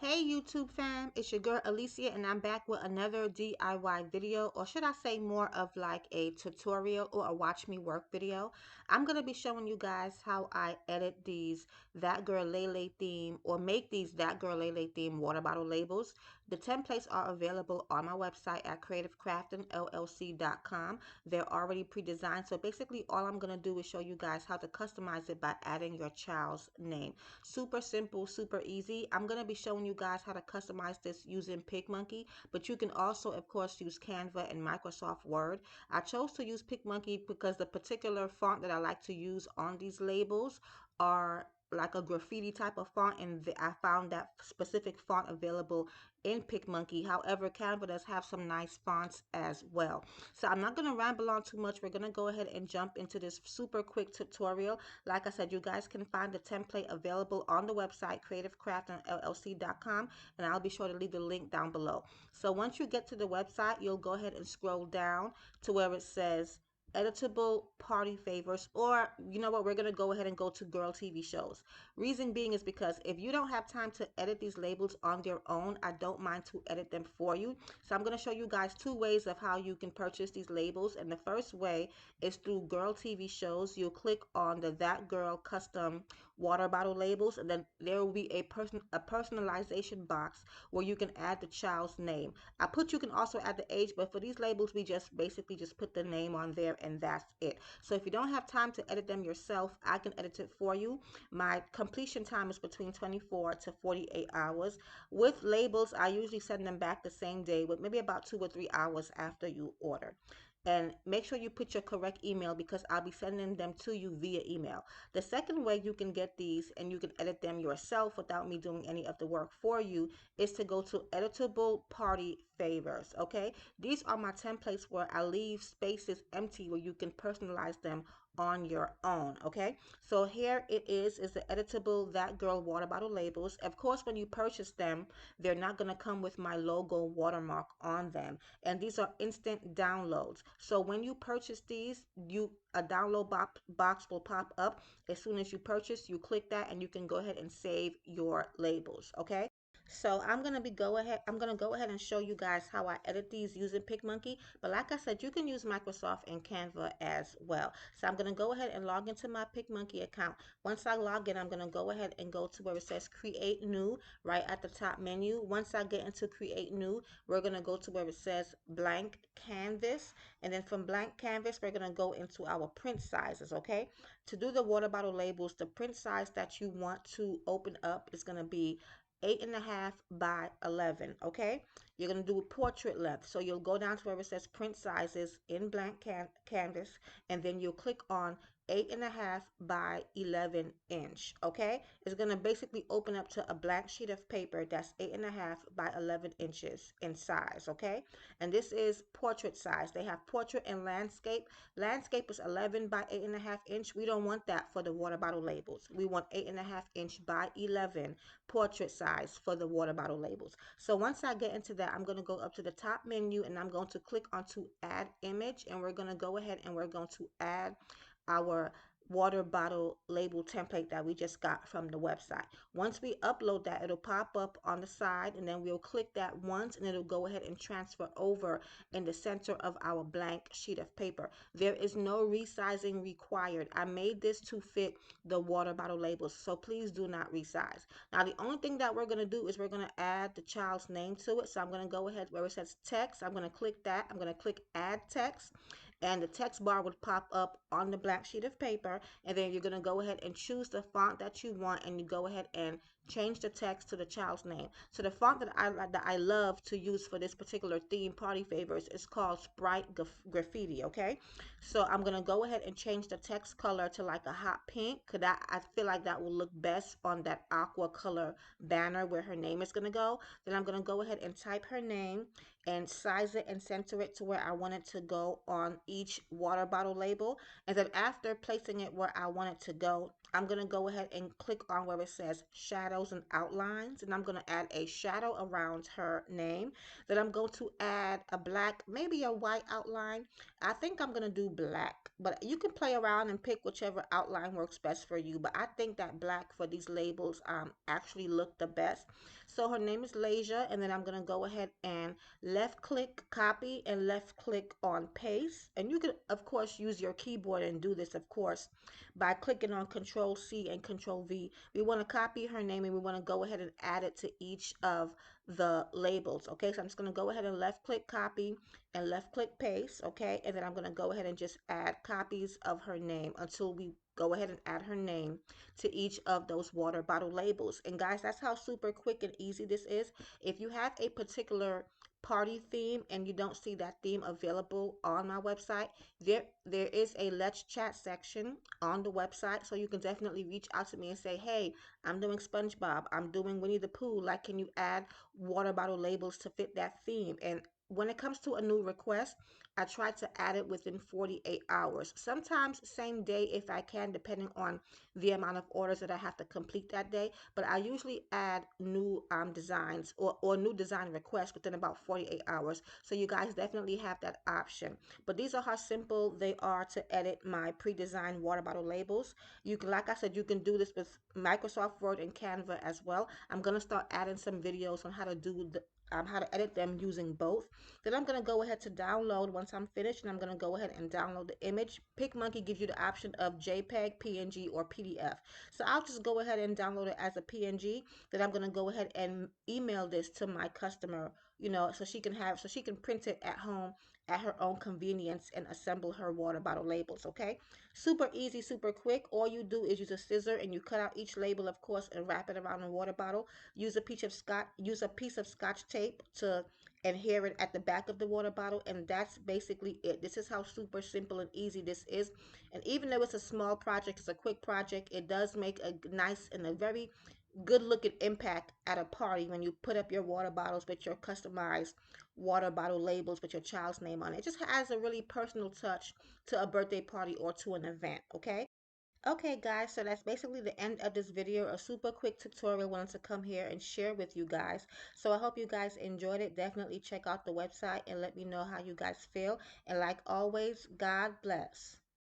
Hey YouTube fam, it's your girl Alicia and I'm back with another DIY video, or should I say more of like a tutorial or a watch me work video. I'm going to be showing you guys how I edit these That Girl Lele theme or make these That Girl Lele theme water bottle labels. The templates are available on my website at creativecraftingllc.com. They're already pre-designed, so basically all I'm going to do is show you guys how to customize it by adding your child's name. Super simple, super easy. I'm going to be showing you guys how to customize this using PicMonkey, but you can also, of course, use Canva and Microsoft Word. I chose to use PicMonkey because the particular font that I like to use on these labels are like a graffiti type of font, and I found that specific font available in PicMonkey. However, Canva does have some nice fonts as well. So I'm not going to ramble on too much. We're going to go ahead and jump into this super quick tutorial. Like I said, you guys can find the template available on the website creativecraftingllc.com, and I'll be sure to leave the link down below. So once you get to the website, you'll go ahead and scroll down to where it says editable party favors, or you know what, we're going to go ahead and go to girl TV shows. Reason being is because if you don't have time to edit these labels on your own, I don't mind to edit them for you. So I'm going to show you guys two ways of how you can purchase these labels, and the first way is through girl TV shows. You'll click on the That Girl custom water bottle labels, and then there will be a personalization box where you can add the child's name. You can also add the age, but for these labels we just basically just put the name on there and that's it. So if you don't have time to edit them yourself, I can edit it for you. My completion time is between 24 to 48 hours. With labels, I usually send them back the same day, with maybe about 2 or 3 hours after you order. And make sure you put your correct email because I'll be sending them to you via email. The second way you can get these and you can edit them yourself without me doing any of the work for you is to go to Editable Party Favors. Okay, these are my templates where I leave spaces empty where you can personalize them on your own. Okay, so here it is the editable That Girl water bottle labels. Of course, when you purchase them, they're not going to come with my logo watermark on them, and these are instant downloads. So when you purchase these, a download box will pop up as soon as you purchase. You click that and you can go ahead and save your labels. Okay, so I'm gonna go ahead and show you guys how I edit these using PicMonkey. But like I said, you can use Microsoft and Canva as well. So I'm gonna go ahead and log into my PicMonkey account. Once I log in, I'm gonna go ahead and go to where it says Create New right at the top menu. Once I get into Create New, we're gonna go to where it says Blank Canvas, and then from Blank Canvas, we're gonna go into our print sizes. Okay, to do the water bottle labels, the print size that you want to open up is gonna be 8.5 by 11. Okay, you're going to do a portrait length, so you'll go down to where it says print sizes in blank canvas, and then you'll click on 8.5 by 11 inch. Okay, it's going to basically open up to a blank sheet of paper that's 8.5 by 11 inches in size. Okay, and this is portrait size. They have portrait and landscape. Landscape is 11 by 8.5 inch. We don't want that for the water bottle labels. We want 8.5 inch by 11 portrait size for the water bottle labels. So once I get into that, I'm going to go up to the top menu and I'm going to click onto add image, and we're going to go ahead and we're going to add our water bottle label template that we just got from the website. Once we upload that, it'll pop up on the side, and then we'll click that once and it'll go ahead and transfer over in the center of our blank sheet of paper. There is no resizing required. I made this to fit the water bottle labels, so please do not resize. Now the only thing that we're going to do is we're going to add the child's name to it. So I'm going to go ahead where it says text. I'm going to click that. I'm going to click add text, and the text bar would pop up on the blank sheet of paper, and then you're going to go ahead and choose the font that you want, and you go ahead and change the text to the child's name. So the font that I love to use for this particular theme, party favors, is called Sprite Graffiti. Okay, so I'm going to go ahead and change the text color to like a hot pink, because I feel like that will look best on that aqua color banner where her name is going to go. Then I'm going to go ahead and type her name and size it and center it to where I want it to go on each water bottle label. And then after placing it where I want it to go, I'm going to go ahead and click on where it says shadows and outlines, and I'm going to add a shadow around her name. Then I'm going to add a black, maybe a white outline. I think I'm going to do black, but you can play around and pick whichever outline works best for you. But I think that black for these labels actually look the best. So her name is Lasia, and then I'm going to go ahead and left click copy and left click on paste. And you can, of course, use your keyboard and do this, of course, by clicking on Control C and Control V. We want to copy her name and we want to go ahead and add it to each of the labels. Okay, so I'm just going to go ahead and left click copy and left click paste. Okay, and then I'm going to go ahead and just add copies of her name until we go ahead and add her name to each of those water bottle labels. And guys, that's how super quick and easy this is. If you have a particular party theme and you don't see that theme available on my website, there is a let's chat section on the website, so you can definitely reach out to me and say, hey, I'm doing SpongeBob, I'm doing Winnie the Pooh, like, can you add water bottle labels to fit that theme? And when it comes to a new request, I try to add it within 48 hours, sometimes same day if I can, depending on the amount of orders that I have to complete that day. But I usually add new designs or new design requests within about 48 hours. So you guys definitely have that option. But these are how simple they are to edit my pre-designed water bottle labels. You can, like I said, you can do this with Microsoft Word and Canva as well. I'm gonna start adding some videos on how to do the how to edit them using both. Then I'm going to go ahead to download once I'm finished, and I'm going to go ahead and download the image. PicMonkey gives you the option of JPEG, PNG, or PDF. So I'll just go ahead and download it as a PNG. Then I'm going to go ahead and email this to my customer, so she can print it at home at her own convenience and assemble her water bottle labels. Okay, super easy, super quick. All you do is use a scissor and you cut out each label, of course, and wrap it around the water bottle. Use a piece of scotch tape to adhere it at the back of the water bottle, and that's basically it. This is how super simple and easy this is. And even though it's a small project, it's a quick project, it does make a nice and a very good looking impact at a party when you put up your water bottles with your customized water bottle labels with your child's name on it. It just has a really personal touch to a birthday party or to an event. Okay, okay guys, so that's basically the end of this video. A super quick tutorial, wanted to come here and share with you guys. So I hope you guys enjoyed it. Definitely check out the website and let me know how you guys feel. And like always, God bless.